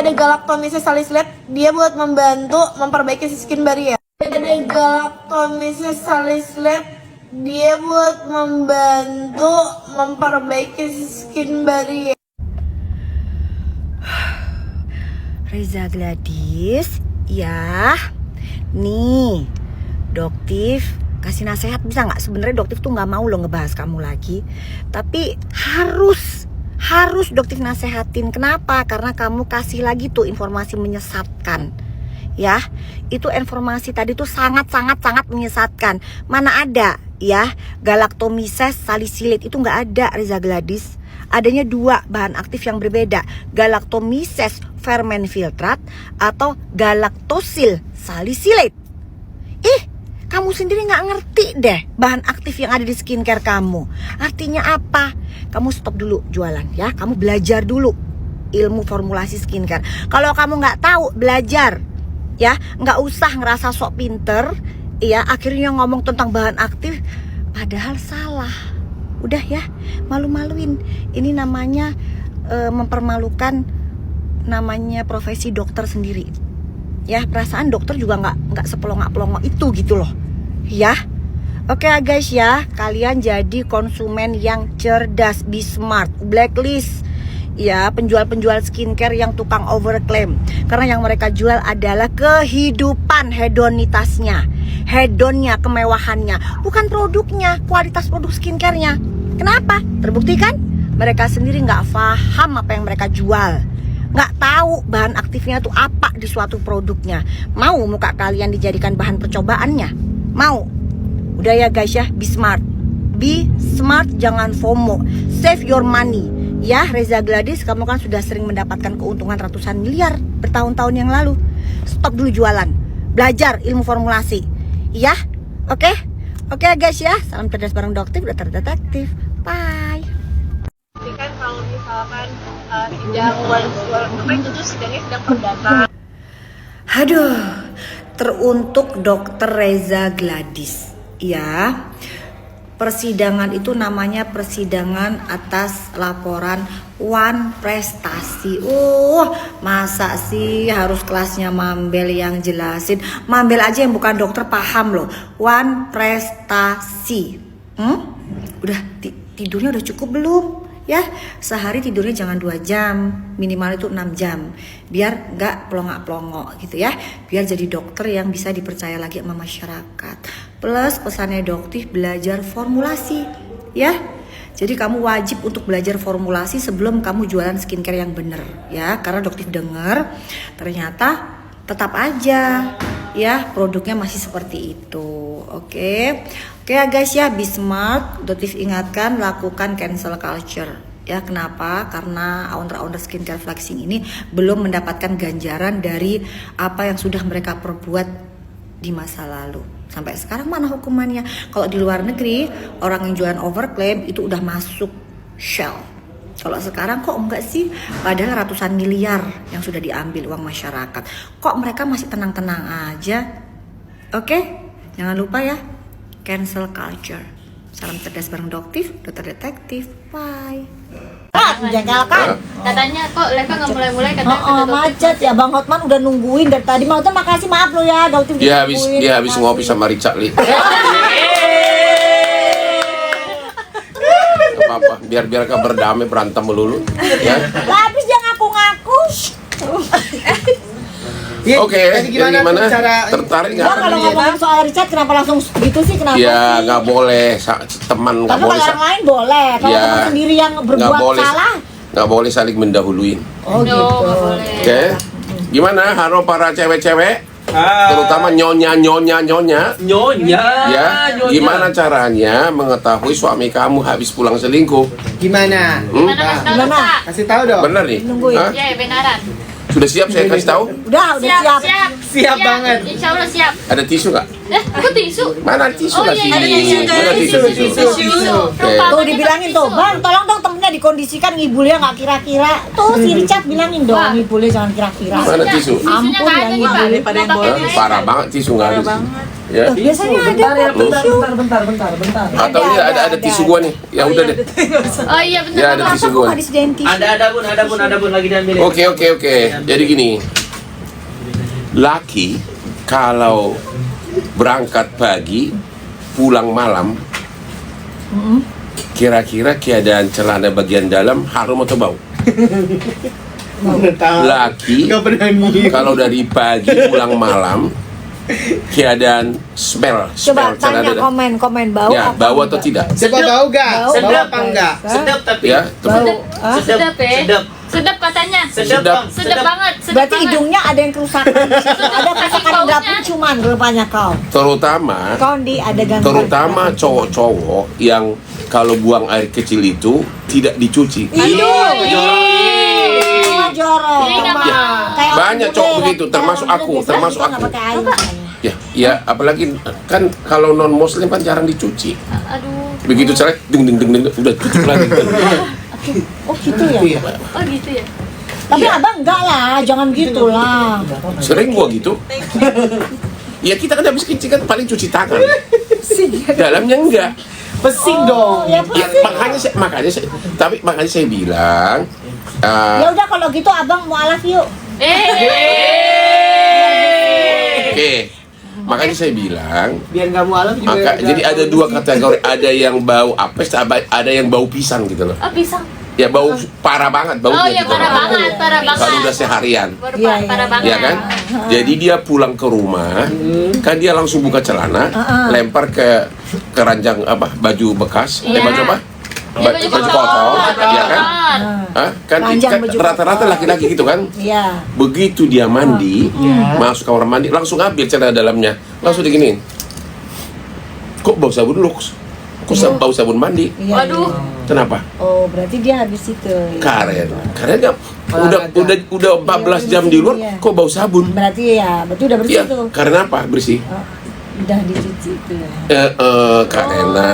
Ada galactomyces salicylate, dia buat membantu memperbaiki skin barrier. Ada galactomyces salicylate, dia buat membantu memperbaiki skin barrier. Reza Gladys, ya, nih, Doktif kasih nasihat bisa nggak? Sebenarnya Doktif tuh nggak mau lo ngebahas kamu lagi, tapi harus Doktif nasehatin. Kenapa? Karena kamu kasih lagi tuh informasi menyesatkan. Ya, itu informasi tadi tuh sangat menyesatkan. Mana ada ya galactomyces salicylate itu nggak ada, Reza Gladys. Adanya dua bahan aktif yang berbeda, galactomyces fermenfiltrate atau galactosyl salicylate. Kamu sendiri nggak ngerti deh bahan aktif yang ada di skincare kamu. Artinya apa? Kamu stop dulu jualan ya. Kamu belajar dulu ilmu formulasi skincare. Kalau kamu nggak tahu, belajar ya. Nggak usah ngerasa sok pinter ya. Akhirnya ngomong tentang bahan aktif padahal salah. Udah ya, malu-maluin. Ini namanya mempermalukan namanya profesi dokter sendiri. Ya, perasaan dokter juga nggak sepelongo-pelongo itu gitu loh. Ya. Oke guys ya, kalian jadi konsumen yang cerdas, be smart, blacklist. Ya, penjual-penjual skincare yang tukang overclaim. Karena yang mereka jual adalah kehidupan hedonitasnya, hedonnya, kemewahannya, bukan produknya, kualitas produk skincare-nya. Kenapa? Terbukti kan? Mereka sendiri nggak paham apa yang mereka jual, nggak tahu bahan aktifnya itu apa di suatu produknya. Mau muka kalian dijadikan bahan percobaannya? Mau? Udah ya guys ya, be smart. Be smart, jangan FOMO. Save your money. Ya, Reza Gladys, kamu kan sudah sering mendapatkan keuntungan ratusan miliar bertahun-tahun yang lalu. Stop dulu jualan. Belajar ilmu formulasi. Ya, oke? Oke guys ya, salam cerdas bareng Doktif, dokter detektif. Bye. Jadi kan kalau misalkan sidang apa itu tuh sidangnya sedang perdata. Aduh, teruntuk Dokter Reza Gladys. Ya, persidangan itu namanya persidangan atas laporan Wan Prestasi. Masa sih harus kelasnya Mambel yang jelasin? Mambel aja yang bukan dokter paham loh. Wan Prestasi. Udah tidurnya udah cukup belum? Ya, sehari tidurnya jangan 2 jam, minimal itu 6 jam. Biar nggak pelongok-pelongok gitu ya. Biar jadi dokter yang bisa dipercaya lagi sama masyarakat. Plus pesannya Doktif belajar formulasi ya. Jadi kamu wajib untuk belajar formulasi sebelum kamu jualan skincare yang bener ya. Karena Doktif denger ternyata tetap aja ya produknya masih seperti itu. Oke ya guys ya, be smart. Doktif ingatkan, lakukan cancel culture ya. Kenapa? Karena owner-owner skincare flexing ini belum mendapatkan ganjaran dari apa yang sudah mereka perbuat di masa lalu. Sampai sekarang mana hukumannya? Kalau di luar negeri orang yang jualan overclaim itu udah masuk shell. Kalau sekarang kok enggak sih? Padahal ratusan miliar yang sudah diambil uang masyarakat. Kok mereka masih tenang-tenang aja? Oke? Jangan lupa ya, cancel culture. Salam cerdas bareng Doktif, dokter detektif. Bye. Menjengkelkan. Katanya kok Leva nggak mulai-mulai katanya. Macet ya, Bang Hotman udah nungguin dari tadi. Bang Hotman makasih, maaf lo ya, Doktif Dia habis ngopi sama Richard Lee. Apa-apa, biar gak berdamai berantem melulu. Ya. Habis dia ngaku-ngaku. Oke, jadi gimana? Tertarik nggak? Kalau ngomongin soal Richard, kenapa langsung gitu sih? Kenapa Ya sih? nggak boleh, teman nggak Tapi boleh. kalau orang lain boleh. Kalau Ya, teman sendiri yang berbuat salah, nggak boleh saling mendahuluin. oh gitu. Oke, gimana haro para cewek-cewek, terutama nyonya. Ya, gimana caranya mengetahui suami kamu habis pulang selingkuh? Gimana? Gimana? Kasih tahu dong. Bener nih? Nungguin. Hah? Ya, benaran. Sudah siap saya kasih tahu? Udah siap. Siap banget. Insya Allah siap. Ada tisu nggak? Kok tisu? Mana tisu Oh, lagi? iya, ada Mana tisu? Oke. Tuh dibilangin tuh, Bang, tolong dong temennya dikondisikan ngibulnya nggak kira-kira. Tuh si Richard bilangin dong, ngibulnya jangan kira-kira. Mana tisu? Tisunya nggak ada nih, Pak. Daripada yang Mau pakai bolong. tisu. Parah banget tisu nggak ada. Ya. Biasanya ada kok tisu. Atau ini ada tisu gua nih. Ya udah deh. Oh iya benar. Ya ada Bapak. tisu Kok gua. nggak disediain tisu? Ada bun lagi diambil. Oke. Jadi gini. Laki kalau berangkat pagi, pulang malam, kira-kira keadaan celana bagian dalam harum atau bau? Laki kalau dari pagi pulang malam, keadaan smell Coba celana tanya dalam. komen bau Ya, apa bau atau enggak? tidak? Coba bau gak? Bau Sedap apa apa enggak? enggak? Sedap tapi. Ya, Bau. Hah? Sedap ya. Sedap. Sedap katanya. Sedap. Sedap. Bang. Sedap banget. Sedap Berarti banget. hidungnya ada yang kerusakan. Ada kerusakan baunya. enggak pun cuman rupanya kau. terutama Kau di ada gangguan. terutama cowok-cowok yang kalau buang air kecil itu tidak dicuci. Jorok. Jadi kenapa? Ya. Kayak Banyak orang cowok muda, begitu, kayak termasuk orang aku, muda biasa termasuk juga nggak aku. pakai air misalnya. Ya, apalagi kan kalau non muslim kan jarang dicuci. Aduh. Begitu cerai, ding udah cuci lagi. Oh gitu ya. Oh gitu ya. Tapi abang enggak lah, jangan gitu lah. Sering gua gitu. Ya kita kan habis cuci kan paling cuci tangan. Dalamnya enggak. Pesing dong. Ya, Ya, makanya saya bilang ya udah kalau gitu abang mualaf yuk. oke. Makanya saya bilang Biar nggak mualaf juga. jadi ada dua kategori, ada yang bau apes, ada yang bau pisang gitu loh. Oh pisang. Ya bau parah banget baunya Oh iya gitu parah loh. banget, parah banget. Kalau udah seharian. Baru Iya, parah banget. Ya kan? Jadi dia pulang ke rumah, kan dia langsung buka celana, lempar ke keranjang apa? Baju bekas, Iya. baju apa? Iya, baju Baju kotor. kotor, ya kan? Hah? Kan Ranjang baju rata-rata kotor. laki-laki gitu kan? Iya. Begitu dia mandi, masuk kamar mandi, langsung ambil celana dalamnya, langsung diginiin. Kok bau sabun Lux? Kok bau sabun mandi? Iya, Waduh. iya. Kenapa? Oh, berarti dia habis itu. Karena dia udah 14 jam di luar, Iya. kok bau sabun? Berarti ya, berarti udah bersih Iya, tuh. karena apa bersih? Oh, udah dicuci itu ya. Karena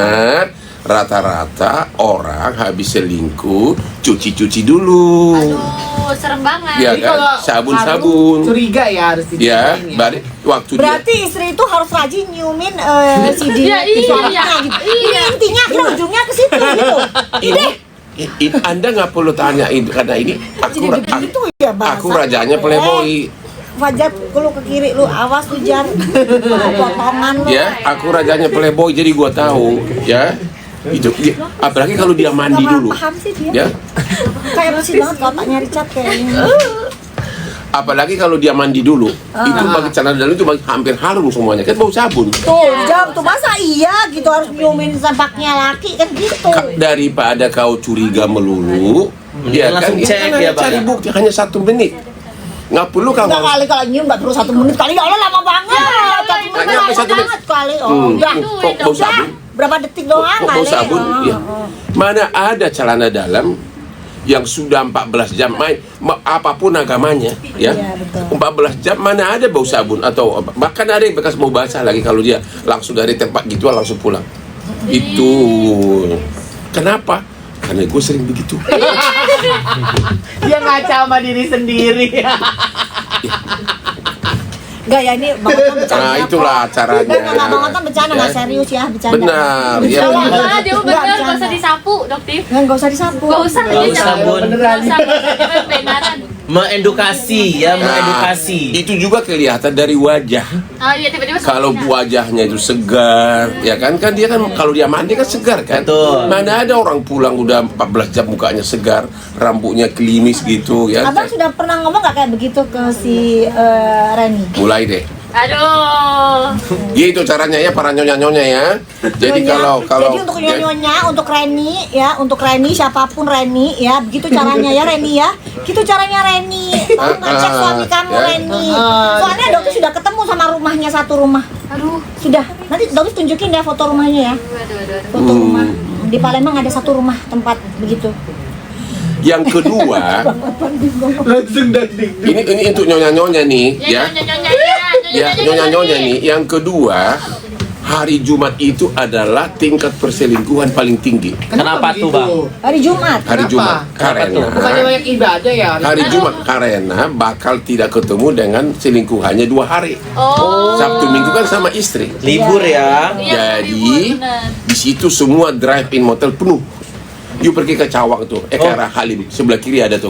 rata-rata orang habis selingkuh cuci dulu, Aduh, serem banget. ya Jadi kan? kalau Sabun-sabun, curiga ya harus ya. dicuciin Balik waktu Berarti istri itu harus rajin nyumin CD Iya, iya. suaranya gitu. Ini intinya akhirnya ujungnya ke situ gitu. dia Anda nggak perlu tanya itu karena ini Jadi begitu ya bahasa. aku rajanya Playboy, Fajar, lu ke kiri lu, awas lu Jar. Potongan lu. ya. Aku rajanya Playboy jadi gua tahu, ya. Itu apalagi kalau dia mandi Nggak dulu, paham sih dia. ya. Kayak bersih banget otaknya Richard kayaknya. Apalagi kalau dia mandi dulu, itu bagi celana dalam itu hampir harum semuanya, kan bau sabun. Tuh, jam tuh masa iya gitu harus nyumin sampaknya laki kan gitu. Daripada kau curiga melulu, ya kan? langsung Ya cek kan ya, cari Bang. bukti hanya 1 menit. Nggak perlu kau Enggak kali kalau nyium nggak perlu 1 menit kali, ya Allah lama banget. 1 menit Nggak nyampe lama 1 menit. banget kali. Oh, udah. Kok bau sabun? Berapa detik doang Kok bau kali. sabun? Oh, Ya. oh. Mana ada celana dalam yang sudah 14 jam main apapun agamanya, ya. Iya, betul. 14 jam mana ada bau sabun atau bahkan ada yang bekas bau basah lagi kalau dia langsung dari tempat gitu langsung pulang. Itu kenapa? Karena gue sering begitu. Dia ngaca sama diri sendiri. Enggak ya ini Bang Otan bercanda. Nah, itulah kok. caranya. Enggak Bang Otan bercanda enggak Ya. serius ya, bercanda. Benar, ya Kalau benar. nggak, dia bener, Nggak nggak usah bercanda. disapu, Doktif. Enggak usah disapu. Nggak usah Nggak usah, disapu. Bun. Nggak usah, beneran. Mengedukasi ya, mengedukasi. Itu juga kelihatan dari wajah. Oh iya, tiba-tiba Kalau wajahnya itu segar, ya kan dia kan kalau dia mandi kan segar kan. Betul. Mana ada orang pulang udah 14 jam mukanya segar, rambutnya klimis gitu ya. Abang sudah pernah ngomong nggak kayak begitu ke si Reni? Mulai deh. Aduh. Gitu caranya ya para nyonya-nyonya ya. Jadi Nyonya. kalau Jadi untuk nyonya, untuk Reni ya, untuk Reni siapapun Reni ya, begitu caranya ya Reni ya. Gitu caranya Reni. Tolong ngecek suami kamu Ya. Reni. Soalnya dokter sudah ketemu sama rumahnya, satu rumah. Aduh. Sudah. Nanti dokter tunjukin ya foto rumahnya ya. Aduh. Foto rumah. Di Palembang ada satu rumah tempat begitu. yang kedua, Langsung danding. ini untuk nyonya-nyonya nih Ya, ya. nyonya-nyonya, Ya, nyonya-nyonya nih. Yang kedua, hari Jumat itu adalah tingkat perselingkuhan paling tinggi. Kenapa tuh, Bang? Hari Jumat. Hari Jumat Bukannya karena banyak ibadah ya? hari Jumat karena bakal tidak ketemu dengan selingkuhannya 2 hari. Oh. Sabtu Minggu kan sama istri. Libur ya. Iya, Jadi libur, benar. di situ semua drive-in motel penuh. You pergi ke Cawang tuh, ke arah Halim, sebelah kiri ada tuh.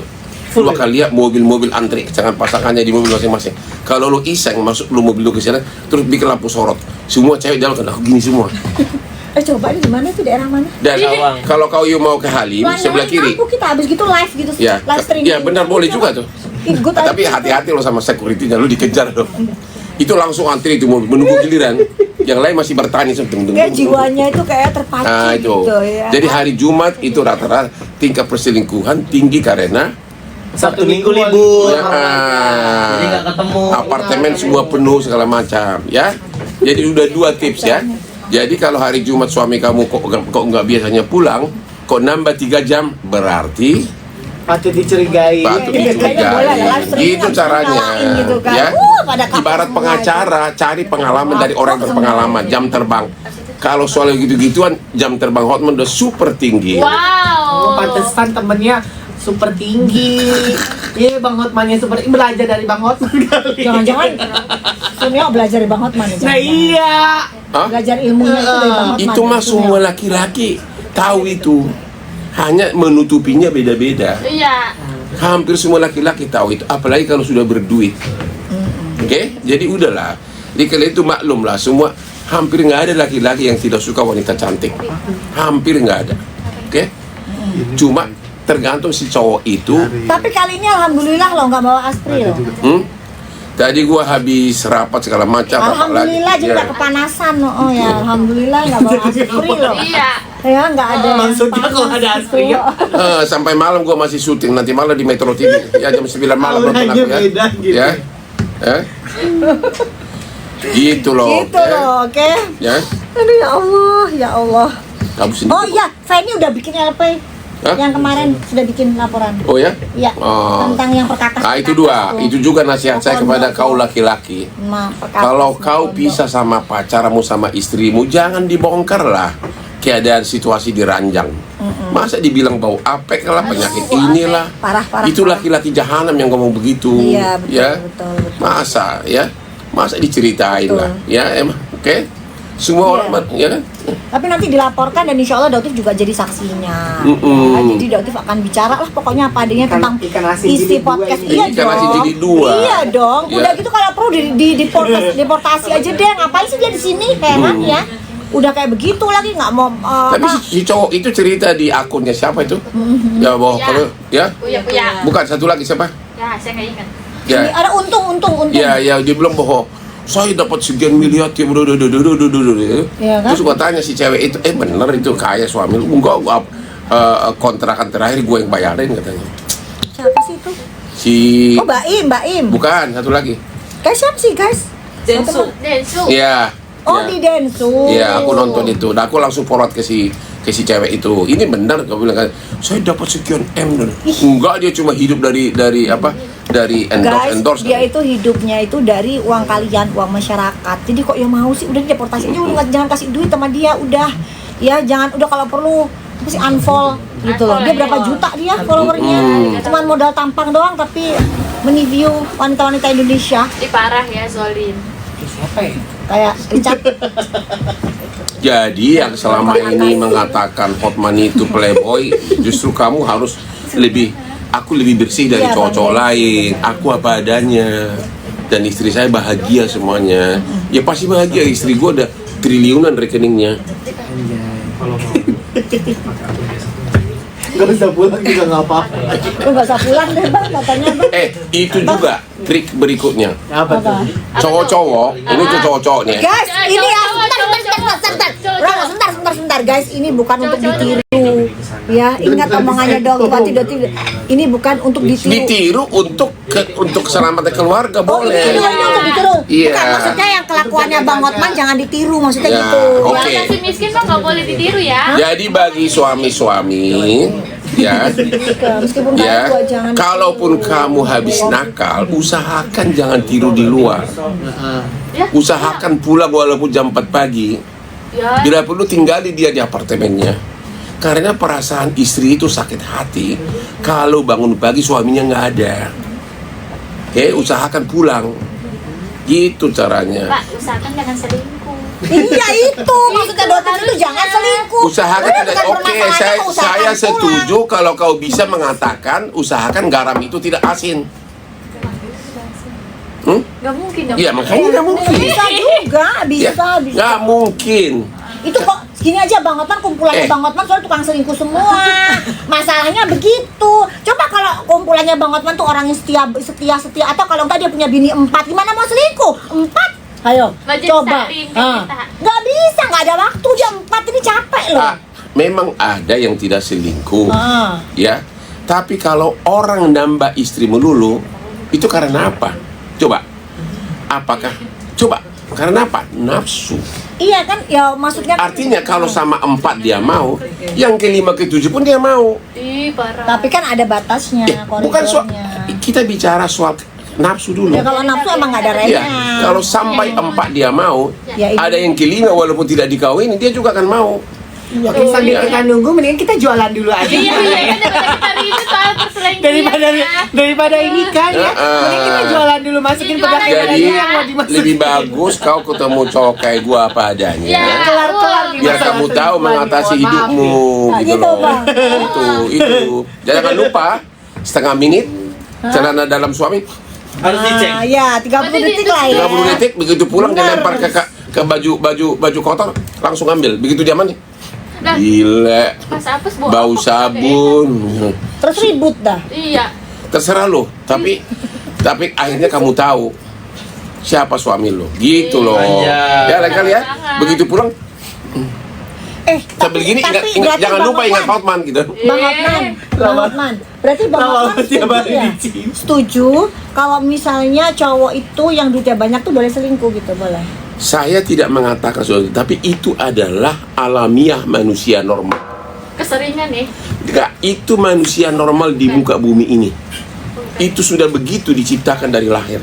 Lu akan lihat mobil-mobil antri, jangan pasangannya di mobil masing-masing. Kalau lu iseng masuk lu mobil lu ke sana, terus bikin lampu sorot. Semua cewek jalan kan gini semua. Coba di mana tuh, daerah mana? Dan Cawang. kalau kau you mau ke Halim, sebelah kiri. Aku kita habis gitu live gitu, Ya, live streaming. ya benar boleh juga tuh. Ikut Tapi hati-hati lo sama security-nya, lu dikejar loh. Itu langsung antri itu mobil, menunggu giliran. Yang lain masih bertani Kayak jiwanya itu kayak terpacu Nah itu. gitu ya. Jadi hari Jumat itu rata-rata tingkat perselingkuhan tinggi karena Sabtu Minggu libur. ya, Jadi nggak ketemu. apartemen semua penuh segala macam ya. Jadi udah 2 tips ya. Jadi kalau hari Jumat suami kamu kok nggak biasanya pulang, kok nambah 3 jam, berarti Patut dicurigai. patut Kayaknya boleh ya, live dicurigai. streaming Gitu habis caranya, nyalain gitu kan. ya. Pada kapok Ibarat semua pengacara, cari pengalaman dari orang berpengalaman, jam terbang. Kalau soal gitu-gituan, jam terbang Hotman udah super tinggi. Wow. Oh, pantesan temennya super tinggi. Iya, Bang Hotmannya super belajar dari Bang Hotman kali. Jangan-jangan Sunio belajar dari Bang Hotman ya, Nah jangan-jangan. iya. Hah? Belajar ilmunya itu dari Bang Hotman. Itu mah Sunio. semua laki-laki tahu itu. Hanya menutupinya beda-beda. Iya. Hampir semua laki-laki tahu itu, apalagi kalau sudah berduit. Oke? Jadi udahlah. Jadi kalian itu maklum lah, semua hampir nggak ada laki-laki yang tidak suka wanita cantik. Hampir nggak ada. Oke? Cuma tergantung si cowok itu. Tapi kali ini alhamdulillah lo nggak bawa aspri lo. Tadi gua habis rapat segala macam. rapat lagi. Alhamdulillah jadi Ya. nggak kepanasan lo. Oh ya alhamdulillah nggak bawa aspri lo. Iya. Ya nggak ada. yang Maksudnya panas kalau ada aspri gitu. ya. Sampai malam gua masih syuting, nanti malam di Metro TV. Ya jam 9 malam nonton aku ya. Beda gitu. Ya. Gitu loh. Gitu loh, oke. Ya. Aduh ya Allah, ya Allah. Kamu sendiri. Oh iya, Fanny udah bikin LP. Hah? Yang kemarin sudah bikin laporan. Oh ya? Iya. Oh. Tentang yang perkakas. Nah itu 2. Itu juga nasihat saya kepada kau laki-laki. Nah, perkakas Kalau kau pondok. pisah sama pacarmu sama istrimu, jangan dibongkar lah keadaan situasi diranjang. Masa dibilang bau apek lah, penyakit inilah. Parah. Itu laki-laki jahanam yang ngomong begitu. Iya, betul, ya. betul. Masa ya? Masa diceritain Betul. lah. Ya emang, oke? Semua orang, ya kan? Tapi nanti dilaporkan dan insya Allah Dautif juga jadi saksinya. Mm-mm. Ya, jadi Dautif akan bicara lah pokoknya apa adanya Ikan- tentang ikan asin isi jilid dua podcast. ini. Iya Ikan dong. asin jilid 2. Iya dong. Ya. Udah gitu kalau perlu deportasi aja deh. Ngapain sih dia di sini? Heran ya. Udah kayak begitu lagi nggak mau. Tapi si cowok itu cerita di akunnya siapa itu? Ya bahwa Ya. kalau ya Puya. bukan satu lagi siapa? Ya, saya nggak ingat. Ya. ada untung. Ya, dia bilang bahwa saya dapat sekian miliar ya, Iya kan? Terus gua tanya si cewek itu, bener itu kaya suami lu? Enggak, gua kontrakan terakhir gua yang bayarin katanya. Siapa sih itu? Si Oh Mbak Im. bukan satu lagi. Guys siapa sih guys? Densu. Iya. Oh ya. di Densu. Iya, aku nonton itu. Nah, aku langsung forward ke si cewek itu. Ini benar kau bilang kan, saya dapat sekian M. Enggak, dia cuma hidup dari apa? Dari endorse. Dia itu hidupnya itu dari uang kalian, uang masyarakat. Jadi kok ya mau sih udah deportasi aja, udah jangan kasih duit sama dia udah. Ya jangan udah kalau perlu sih unfollow gitu loh. Dia berapa juta dia followernya? Cuman modal tampang doang tapi meniview wanita-wanita Indonesia Ini parah ya, Zolin. Siapa ya? kayak Richard. Jadi yang selama ini mengatakan Hotman itu playboy, justru kamu harus aku lebih bersih dari Iya, cowok-cowok Bang. lain. Aku apa adanya. Dan istri saya bahagia semuanya. Ya pasti bahagia, istri gua ada triliunan rekeningnya. Gak usah pulang juga nggak apa-apa. Lu nggak usah pulang deh bang katanya bang. Itu juga trik berikutnya. Apa tuh? Cowok-cowok, ini tuh cowok-cowok nih. Guys, ini ya Cowok, sebentar guys, ini bukan untuk ditiru. Ya, ingat omongannya dong, Doti. Ini bukan untuk ditiru. Ditiru untuk keselamatan keluarga Oh, ini boleh. untuk ditiru. Iya. Bukan maksudnya yang kelakuannya Bang Hotman jangan ditiru, maksudnya Ya, gitu. oke. Yang masih miskin mah nggak boleh ditiru ya. Jadi bagi suami-suami Ya. Meskipun Ya, kalian tua jangan. kalaupun kamu habis nakal, usahakan jangan tidur di luar. Ya. Usahakan pulang walaupun jam 4 pagi. Ya. Bila perlu tinggali dia di apartemennya. Karena perasaan istri itu sakit hati kalau bangun pagi suaminya nggak ada. Oke, usahakan pulang. Gitu caranya. Pak, usahakan jangan selingkuh. Iya itu maksudnya dokter itu jangan selingkuh. Usahakan Sebenarnya tidak. bukan Oke, permasalahannya usahakan saya pulang. setuju kalau kau bisa mengatakan usahakan garam itu tidak asin. Gak mungkin dong. Iya, makanya nggak mungkin. Bisa juga, Ya, bisa. nggak mungkin. Itu kok gini aja Bang Hotman kumpulannya Bang Hotman soalnya tukang selingkuh semua. Masalahnya begitu. Coba kalau kumpulannya Bang Hotman tuh orang yang setia atau kalau enggak dia punya bini 4, gimana mau selingkuh? 4? Ayo, Wajib coba. saling kita. Nggak bisa, nggak ada waktu dia 4 ini capek loh. Memang ada yang tidak selingkuh, Ah. ya. Tapi kalau orang nambah istri melulu, itu karena apa? Coba, apakah? Coba, karena apa? Nafsu. Iya kan, ya maksudnya. Artinya kalau sama 4 dia mau, yang ke-5 ke-7 pun dia mau. Ih, parah. Tapi kan ada batasnya, Ya, bukan soal. koridornya. Kita bicara soal nafsu dulu. Ya kalau nafsu emang nggak ada Ya, remnya. kalau sampai 4 dia mau, Ya, itu. ada yang ke-5 walaupun tidak dikawin, dia juga akan mau. Iya, Oke, sambil kita nunggu, mendingan kita jualan dulu aja. Iya, kan daripada kita ribut soal perselingkuhan. daripada ini kan ya. Mending kita jualan dulu, masukin pedagang Jadi yang mau dimasukin. lebih bagus kau ketemu cowok kayak gua apa adanya. Ya, Kelar-kelar di Biar masalah kamu tahu selingkuhan, mengatasi mohon maaf hidupmu Nah, gitu gitu, loh. Bang. Itu. Jangan lupa setengah menit celana dalam suami harus dicek. Ah, ya 30 detik lah ya. 30 detik begitu pulang dia Benar. lempar ke baju kotor langsung ambil begitu dia mandi. Nah. Gila. Pas apes bau Bau apa? sabun. Terus ribut dah. Iya. Terserah lo, tapi akhirnya kamu tahu siapa suami lo. Gitu loh. Anjay. Ya lain kali ya. Begitu pulang tapi sambil gini berarti jangan Bang lupa ingat Hotman. Hotman gitu. Bang Hotman, Bang Hotman. Berarti Bang Lama Hotman tiap setuju hari ya? dicium. Setuju kalau misalnya cowok itu yang duitnya banyak tuh boleh selingkuh gitu, boleh. Saya tidak mengatakan sesuatu, tapi itu adalah alamiah manusia normal. Keseringan nih. Enggak, itu manusia normal di muka bumi ini. Itu sudah begitu diciptakan dari lahir.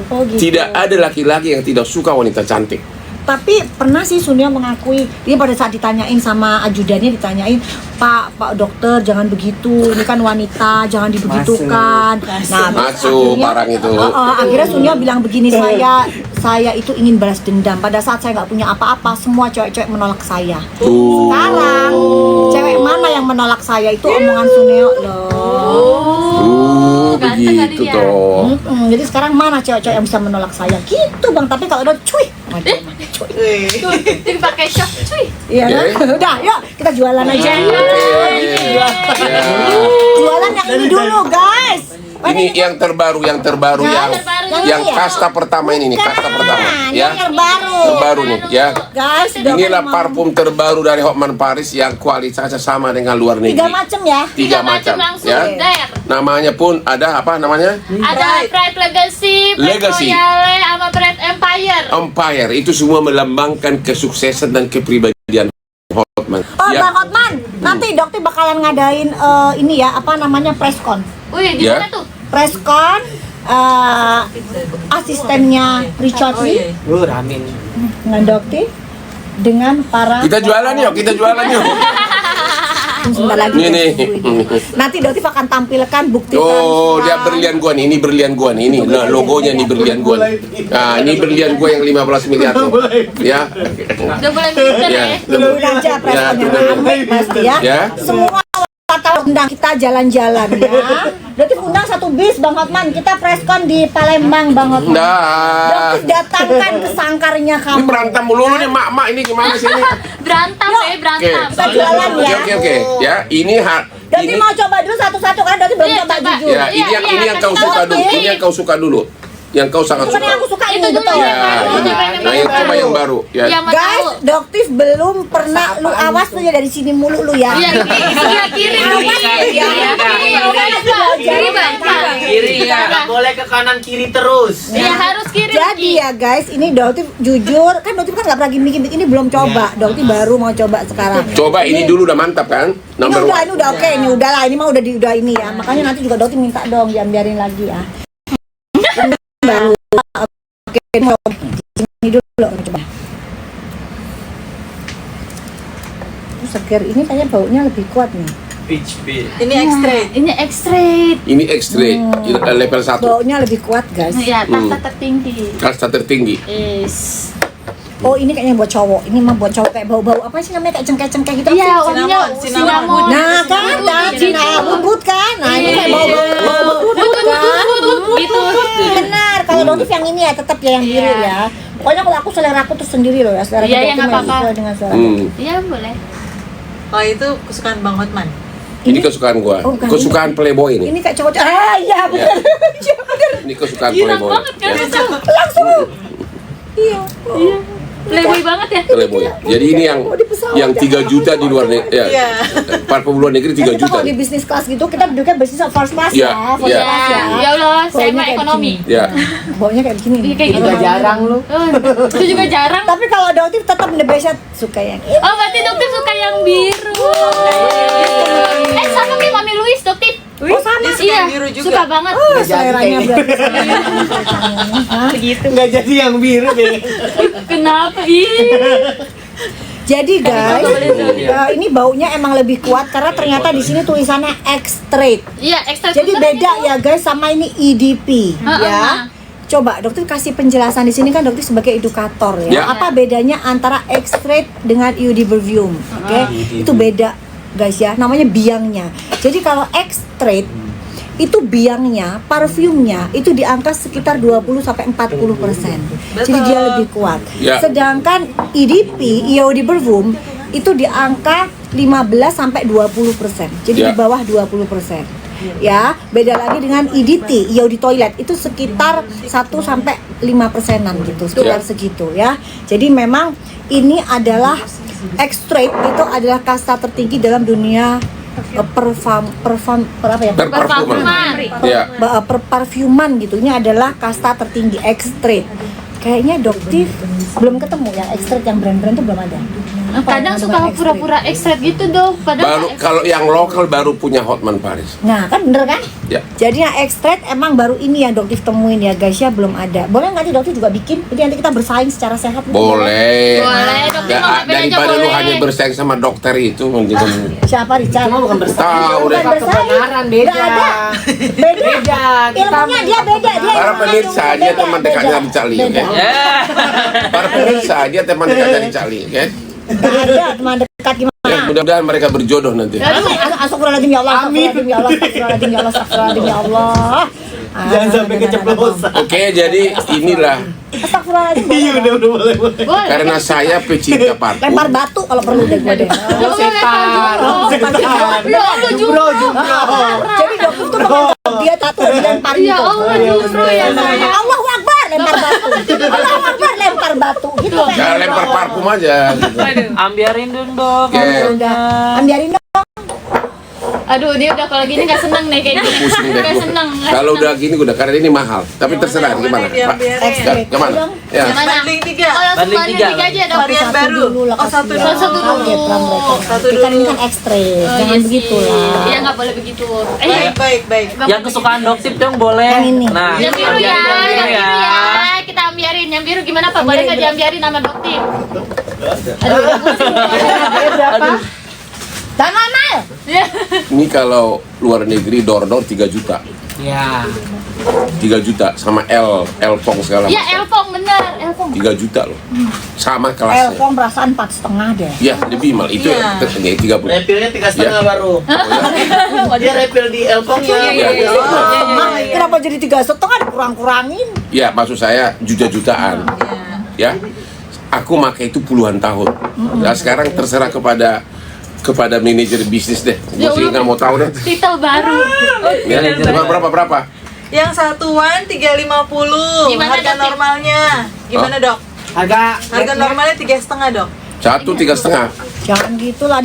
Oh gitu. Tidak ada laki-laki yang tidak suka wanita cantik. Tapi pernah sih Sunia mengakui, dia pada saat ditanyain sama ajudannya, ditanyain, Pak dokter jangan begitu, ini kan wanita, jangan dibegitukan. Masuk akhirnya- barang itu. Akhirnya Sunia bilang begini, saya itu ingin balas dendam. Pada saat saya nggak punya apa-apa, semua cewek-cewek menolak saya. Tuh. Sekarang cewek mana yang menolak saya itu omongan Suneo loh. ganteng Begitu kali dia. toh. Jadi sekarang mana cewek-cewek yang bisa menolak saya? Gitu Bang. Tapi kalau udah cuy, Tuh, dipakai shock, cuy. iya Oke. kan? Udah, yuk kita jualan aja. Ya. Jualan yang ini dulu guys. Ini yang terbaru yang terbaru. yang kasta pertama ini nih, kasta pertama ya. Yang terbaru. Terbaru nih ya. Guys, udah Inilah mau- parfum terbaru dari Hotman Paris yang kualitasnya sama dengan luar negeri. 3 macam ya. Tiga 3 macam langsung ya. der. Namanya pun ada apa namanya? Ada Pride Legacy, Pride Legacy. Royale, sama Pride Empire. Empire. Itu semua melambangkan kesuksesan dan kepribadian Hotman. Oh, Ya. Bang Hotman, nanti dokter bakalan ngadain ini ya, apa namanya, preskon. Wih, di Ya. mana tuh? Preskon asistennya Richard Lee Rame nih. dengan dokter dengan para Kita jualan yuk, kita jualan yuk. sebentar lagi. Ini nih. Nanti dokter akan tampilkan bukti Oh, dia transfer. berlian gua nih, ini berlian gua nih, ini nah, logonya nih berlian gua. Nih. Nah, ini berlian gua yang 15 miliar tuh. Ya. Udah mulai pinter Ya. ya. Tungguin aja preskonnya tunggu. rame pasti ya. Ya. Semua wartawan undang kita jalan-jalan ya. Dokter undang satu bis Bang Hotman, kita preskon di Palembang Bang Hotman. Nah. Dokter datangkan ke sangkarnya Ini kamu. berantem mulu nih, mak ini gimana sih ini? Berantem ya, Oke. berantem. Kita jualan ya. Oke. Ya, ini Dokter ini mau coba dulu satu-satu kan dokter belum Iya, coba coba. jujur. ya, ini yang kau kasih suka tahu dulu. aku. Ini yang kau suka dulu. yang kau sangat Bukan yang suka. aku suka Itu ini dulu betul. Ya, nah yang coba yang baru. Ya. Yang mau Guys, tahu. Doktif belum pernah lu awas tuh ya dari sini mulu lu ya. Iya, ini sebelah kiri. Kiri banyak. Kiri ya, nggak boleh ke kanan kiri terus. Iya, harus kiri. Jadi ya guys, ini Doktif jujur kan Doktif kan nggak pernah gini ini belum coba. Doktif baru mau coba sekarang. Coba ini dulu udah mantap kan? Ini Number udah, one. ini udah oke, ini udah lah, ini mah udah ini ya. Makanya nanti juga Doktif minta dong, jangan biarin lagi ya. Baru oke, mau ini dulu coba. Seger ini kayaknya baunya lebih kuat nih. Peach beer. Ini ekstrak. Ini ekstrak. Ini X-ray level 1. Baunya lebih kuat guys. Ya, kasta tertinggi. Kasta tertinggi. Yes. Oh ini kayaknya buat cowok. Ini mah buat cowok kayak bau-bau apa sih namanya kayak cengkeh-cengkeh gitu. Iya, apa sih? wanginya cinnamon. Nah kan, bubut kan. Nah ini kayak bau-bau bubut kan. Gitu. Benar. Kalau Doktif yang ini ya tetap ya yang biru ya. Pokoknya kalau aku selera aku tuh sendiri loh ya. Selera Iya, Doktif ya, nggak memang apa-apa. sesuai dengan selera. Iya, boleh. Oh itu kesukaan Bang Hotman. Ini kesukaan gua. Oh, bukan. Kesukaan Playboy ini. Ini kayak cowok. Ah iya benar. Iya benar. Ini kesukaan Girang Playboy. banget kan Ya, itu. Langsung. Iya. Playboy banget ya. Playboy. Jadi ini yang 3 juta di luar negeri. Ya. Iya. Parfum luar negeri 3 Kita juta. kalau di bisnis kelas gitu kita duduknya bisnis first class Iya, ya. First iya. class ya. Ya Allah, saya Baunya mah kayak ekonomi. begini. Ya. Baunya kayak begini. Iya, kayak gitu. Juga jarang lu. Itu juga jarang. Tapi kalau Doktif tetap the best suka yang ini. Oh, berarti Doktif suka yang biru. Sama kayak Mami Louis, Doktif. Oh sama. Dia suka Iya, yang biru juga. suka banget. Seleranya berarti. Begitu. Nggak jadi yang biru deh. Kenapa? Ih. Jadi guys, ini baunya emang lebih kuat karena ternyata di sini tulisannya extrait. Iya, ekstrak. Jadi beda ya guys sama ini EDP ya. Coba Dokter kasih penjelasan di sini kan Dokter sebagai edukator ya. Ya. Apa bedanya antara extrait dengan eau-de-parfum? Oke, itu beda guys ya. Namanya biangnya. Jadi kalau extrait itu biangnya, parfumnya itu di angka sekitar 20-40%. Jadi dia lebih kuat. Ya. Sedangkan EDP, eau-de-parfum itu di angka 15-20%. Jadi Ya. di bawah 20%. Ya, beda lagi dengan EDT, eau di toilet itu sekitar 1-5%-an gitu, sekitar Ya. segitu ya. Jadi memang ini adalah extrait itu adalah kasta tertinggi dalam dunia Perparfuman. Ya. perparfuman gitu. Ini adalah kasta tertinggi extrait. Kayaknya Doktif belum ketemu yang extrait yang brand-brand itu belum ada. Kadang suka pura-pura ekstrak gitu dong. Baru Padahal kalau yang lokal baru punya Hotman Paris. Nah kan bener kan? Ya. Jadi yang extrait emang baru ini yang Doktif temuin ya guys ya, belum ada. Boleh nggak sih Doktif juga bikin? Jadi nanti kita bersaing secara sehat. Boleh. Boleh, dokter mau ngapain aja Daripada lu boleh. hanya bersaing sama dokter itu mendingan Siapa Richard? Cuma bukan bersaing. tahu deh. Bukan bersaing. Kebenaran beda. Nggak ada. Beda. Beda. Ilmunya dia beda. Dia Para pemirsa dia beda, teman beda. dekatnya di Cali, oke? Beda. Para pemirsa dia teman dekatnya di Cali, oke? Nggak ada teman dekat gimana? Ya, mudah-mudahan mereka berjodoh nanti. Astagfirullahaladzim ya Allah. Astagfirullahaladzim ya Allah. Astagfirullahaladzim ya Allah. Astagfirullahaladzim ya Allah. Jangan sampai keceplosan. Oke, jadi inilah Astagfirullahaladzim. Iya udah boleh. boleh. karena saya pecinta parfum. Lempar batu kalau perlu deh gue deh. Oh, setan. Setan. Jumro. Jadi Dokter tuh menganggap dia tato dilempar Ya gitu. Allah, jumro ya saya. Allahu Akbar lempar batu. Allahu Akbar lempar batu gitu kan. Jangan lempar parfum aja. Gitu. Ambiarin dong. Oke. Udah. Ambiarin dong. Aduh, dia udah kalau gini nggak seneng nih kayak gini. Pusing deh. Nggak gua. seneng. Kalau udah gini udah karena ini mahal. Tapi terserah gimana, Pak? Extrait. Kemana? Ya. Banding 3. Oh, Banding langsung tiga. banding aja dong. Varian Satu baru. dulu lah Oh, satu kasihan. dulu. Satu dulu. Kaget lah mereka. Satu Tapi kan ini dulu. kan ekstrait. Oh, Jangan iya begitu sih. lah. Iya, nggak boleh begitu. Baik. Yang kesukaan Doktif dong boleh. Yang ini. Nah, Yang biru ya, yang biru ya. Kita ambiarin. Yang biru gimana Pak? Boleh nggak diambiarin sama Doktif? Berapa? Dan normal. Ini kalau luar negeri door-door 3 juta. Ya. 3 juta sama Elpong segala Iya, macam. Elfong bener, Elfong. 3 juta loh. Sama kelasnya. Elfong perasaan 4,5 deh. Ya, lebih mal. Itu Iya. yang 30. Refillnya 3,5 Ya. baru. Dia refill di Elpong ya. Ah, kenapa jadi 3,5 dikurang-kurangin? Ya, maksud saya juta-jutaan. Ya. Aku pakai itu puluhan tahun. Nah, sekarang terserah kepada manajer bisnis deh. Gue Ya sih Allah. nggak mau tahu deh. Titel baru. Ya, berapa? Yang satuan 350. Gimana, Harga Dok? normalnya. Gimana, Dok? Harga Harga normalnya 3,5, Dok. 1 3,5. Jangan gitulah.